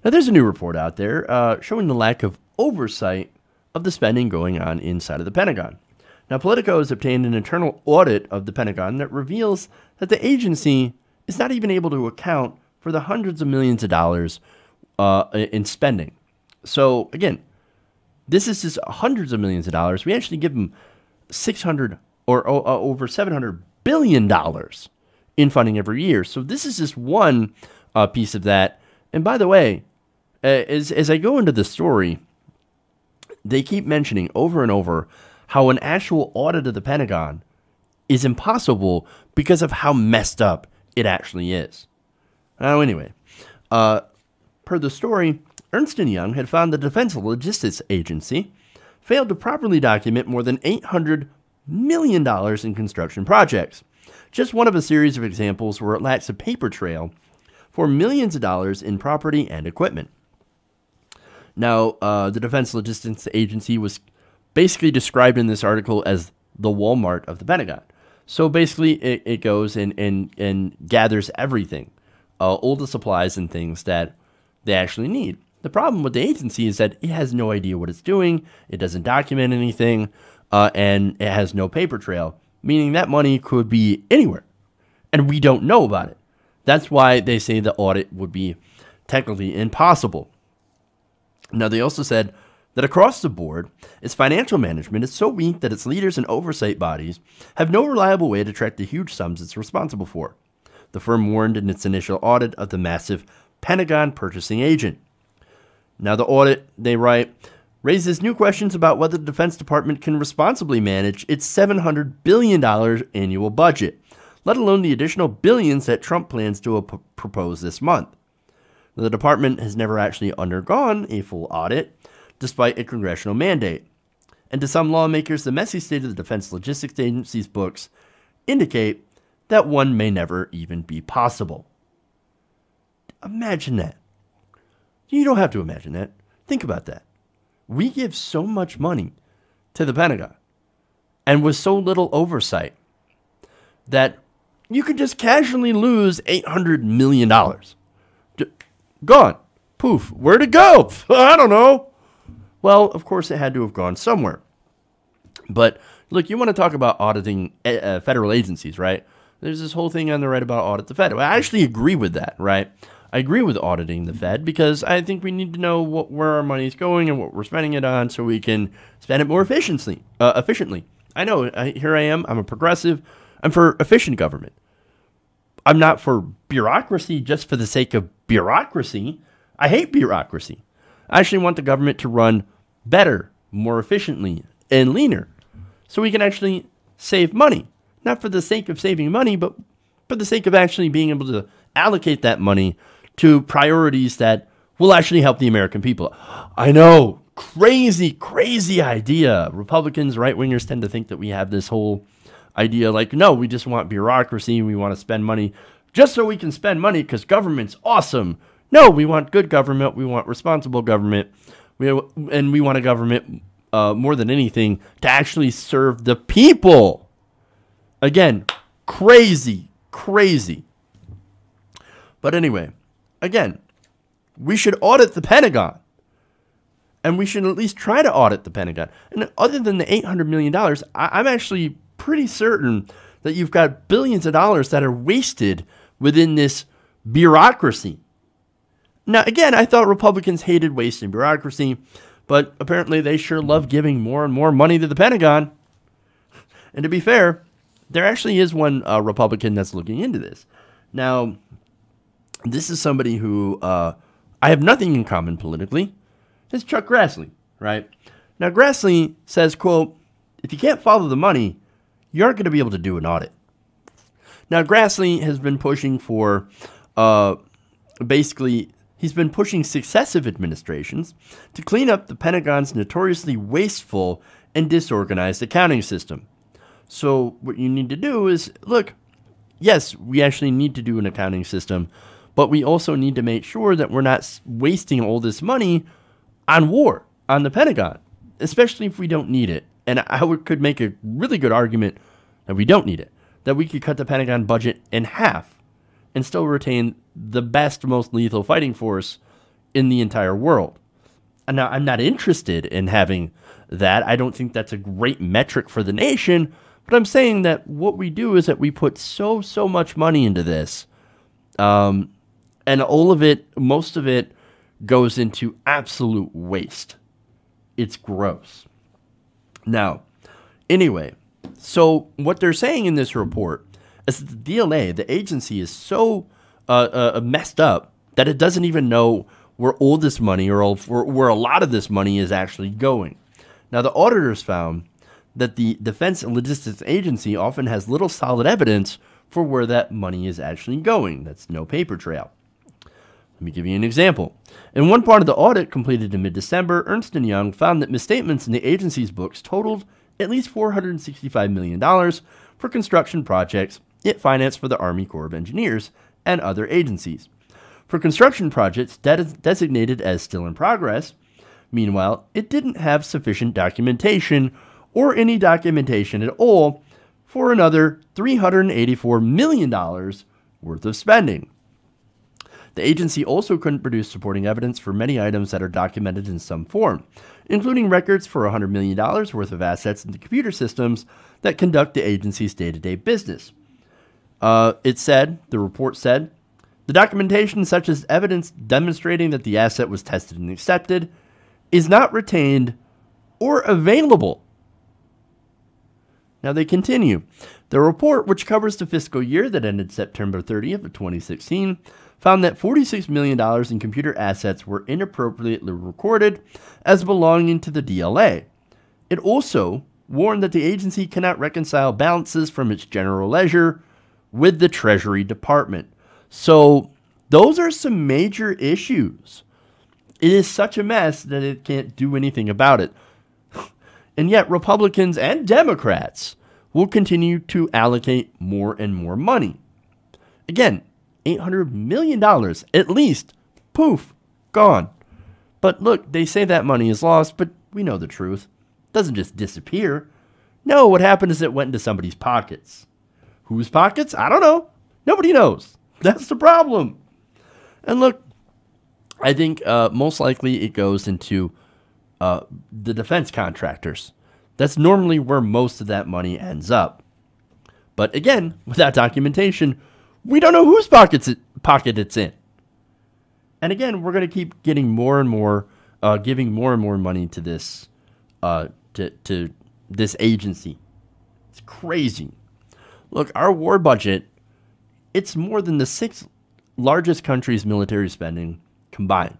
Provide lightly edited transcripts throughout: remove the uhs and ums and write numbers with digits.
Now, there's a new report out there showing the lack of oversight of the spending going on inside of the Pentagon. Now, Politico has obtained an internal audit of the Pentagon that reveals that the agency is not even able to account for the hundreds of millions of dollars in spending. So, again, this is just hundreds of millions of dollars. We actually give them 600 or over $700 billion in funding every year. So this is just one piece of that. And by the way, as I go into the story, they keep mentioning over and over how an actual audit of the Pentagon is impossible because of how messed up it actually is. Now, anyway, per the story, Ernst Young had found the Defense Logistics Agency failed to properly document more than $800 million in construction projects. Just one of a series of examples where it lacks a paper trail for millions of dollars in property and equipment. Now, the Defense Logistics Agency was basically described in this article as the Walmart of the Pentagon. So basically, it goes and gathers everything, all the supplies and things that they actually need. The problem with the agency is that it has no idea what it's doing, it doesn't document anything, and it has no paper trail, meaning that money could be anywhere, and we don't know about it. That's why they say the audit would be technically impossible. Now, they also said that across the board, its financial management is so weak that its leaders and oversight bodies have no reliable way to track the huge sums it's responsible for. The firm warned in its initial audit of the massive Pentagon purchasing agent. Now, the audit, they write, raises new questions about whether the Defense Department can responsibly manage its $700 billion annual budget, let alone the additional billions that Trump plans to propose this month. The department has never actually undergone a full audit, despite a congressional mandate. And to some lawmakers, the messy state of the Defense Logistics Agency's books indicate that one may never even be possible. Imagine that. You don't have to imagine that. Think about that. We give so much money to the Pentagon, and with so little oversight, that you could just casually lose $800 million. Gone. Poof. Where'd it go? I don't know. Well, of course, it had to have gone somewhere. But look, you want to talk about auditing federal agencies, right? There's this whole thing on the right about audit the Fed. I actually agree with that, right? I agree with auditing the Fed because I think we need to know where our money is going and what we're spending it on so we can spend it more efficiently. I know, here I am. I'm a progressive. I'm for efficient government. I'm not for bureaucracy just for the sake of bureaucracy. I hate bureaucracy. I actually want the government to run better, more efficiently, and leaner so we can actually save money. Not for the sake of saving money, but for the sake of actually being able to allocate that money to priorities that will actually help the American people. I know, crazy idea. Republicans, right-wingers tend to think that we have this whole idea like, no, we just want bureaucracy. We want to spend money just so we can spend money because government's awesome. No, we want good government. We want responsible government. And we want a government, more than anything, to actually serve the people. Again, crazy. But anyway, again, we should audit the Pentagon. And we should at least try to audit the Pentagon. And other than the $800 million, I'm actually pretty certain that you've got billions of dollars that are wasted within this bureaucracy. Now, again, I thought Republicans hated wasting bureaucracy, but apparently they sure love giving more and more money to the Pentagon. And to be fair, there actually is one Republican that's looking into this. Now, this is somebody who I have nothing in common politically. It's Chuck Grassley, right? Now, Grassley says, quote, if you can't follow the money, you aren't going to be able to do an audit. Now, Grassley has been pushing for, he's been pushing successive administrations to clean up the Pentagon's notoriously wasteful and disorganized accounting system. So what you need to do is, look, yes, we actually need to do an accounting system, but we also need to make sure that we're not wasting all this money on war, on the Pentagon, especially if we don't need it. And I could make a really good argument that we don't need it, that we could cut the Pentagon budget in half and still retain the best, most lethal fighting force in the entire world. And now, I'm not interested in having that. I don't think that's a great metric for the nation. But I'm saying that what we do is that we put so much money into this. And all of it, most of it, goes into absolute waste. It's gross. Now, anyway, so what they're saying in this report is that the DLA, the agency, is so messed up that it doesn't even know where all this money or where a lot of this money is actually going. Now, the auditors found that the Defense and Logistics Agency often has little solid evidence for where that money is actually going. That's no paper trail. Let me give you an example. In one part of the audit completed in mid-December, Ernst Young found that misstatements in the agency's books totaled at least $465 million for construction projects it financed for the Army Corps of Engineers and other agencies. For construction projects designated as still in progress, meanwhile, it didn't have sufficient documentation or any documentation at all for another $384 million worth of spending. The agency also couldn't produce supporting evidence for many items that are documented in some form, including records for $100 million worth of assets in the computer systems that conduct the agency's day-to-day business. The report said, the documentation such as evidence demonstrating that the asset was tested and accepted is not retained or available. Now they continue. The report, which covers the fiscal year that ended September 30th of 2016, found that $46 million in computer assets were inappropriately recorded as belonging to the DLA. It also warned that the agency cannot reconcile balances from its general ledger with the Treasury Department. So those are some major issues. It is such a mess that it can't do anything about it. And yet Republicans and Democrats will continue to allocate more and more money. Again, $800 million at least, poof, gone. But look, they say that money is lost, but we know the truth. It doesn't just disappear. No, what happened is it went into somebody's pockets. Whose pockets? I don't know. Nobody knows. That's the problem. And look, I think most likely it goes into the defense contractors. That's normally where most of that money ends up. But again, without documentation, we don't know whose pocket it's in. And again, we're going to keep getting more and more, giving more and more money to this, to this agency. It's crazy. Look, our war budget, it's more than the 6 largest countries' military spending combined.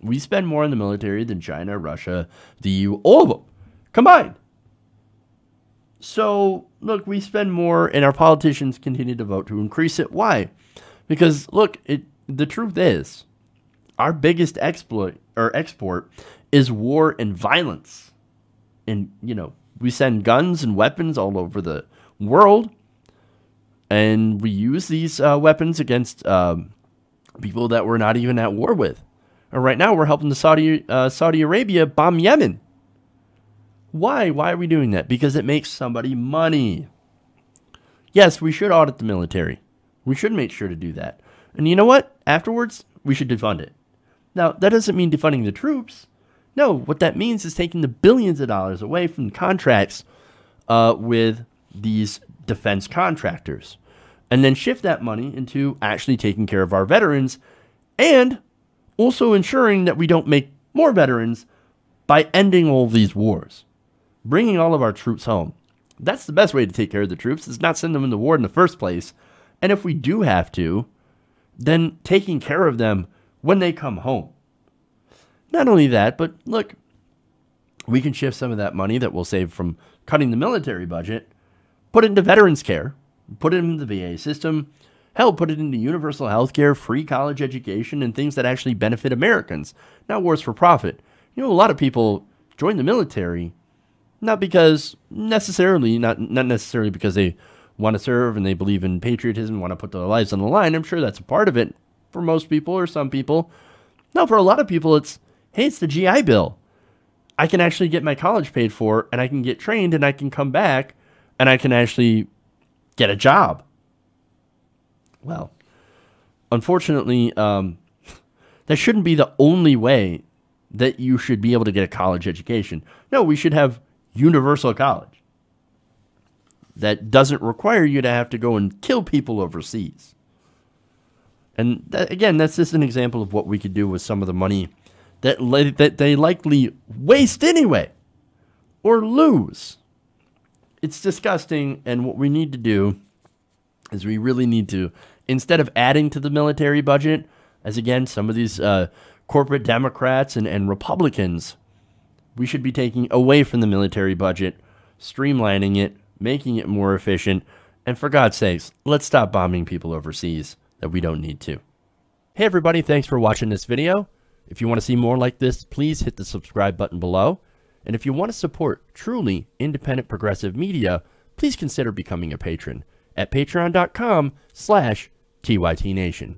We spend more on the military than China, Russia, the EU, all of them combined. So, look, we spend more, and our politicians continue to vote to increase it. Why? Because, look, the truth is, our biggest export is war and violence. And, we send guns and weapons all over the world, and we use these weapons against people that we're not even at war with. And right now, we're helping the Saudi Arabia bomb Yemen. Why? Why are we doing that? Because it makes somebody money. Yes, we should audit the military. We should make sure to do that. And you know what? Afterwards, we should defund it. Now, that doesn't mean defunding the troops. No, what that means is taking the billions of dollars away from contracts with these defense contractors. And then shift that money into actually taking care of our veterans and also ensuring that we don't make more veterans by ending all these wars. Bringing all of our troops home. That's the best way to take care of the troops, is not send them into war in the first place. And if we do have to, then taking care of them when they come home. Not only that, but look, we can shift some of that money that we'll save from cutting the military budget, put it into veterans care, put it into the VA system, hell, put it into universal health care, free college education, and things that actually benefit Americans, not wars for profit. A lot of people join the military not necessarily because they want to serve and they believe in patriotism, want to put their lives on the line. I'm sure that's a part of it for most people or some people. No, for a lot of people, it's the GI Bill. I can actually get my college paid for, and I can get trained, and I can come back, and I can actually get a job. Well, unfortunately, That shouldn't be the only way that you should be able to get a college education. No, we should have universal college that doesn't require you to have to go and kill people overseas. And that, again, that's just an example of what we could do with some of the money that they likely waste anyway or lose. It's disgusting, and what we need to do is we really need to, instead of adding to the military budget, as again, some of these corporate Democrats and Republicans, we should be taking away from the military budget, streamlining it, making it more efficient, and for God's sakes, let's stop bombing people overseas that we don't need to. Hey everybody, thanks for watching this video. If you want to see more like this, please hit the subscribe button below. And if you want to support truly independent progressive media, please consider becoming a patron at patreon.com/TYTNation.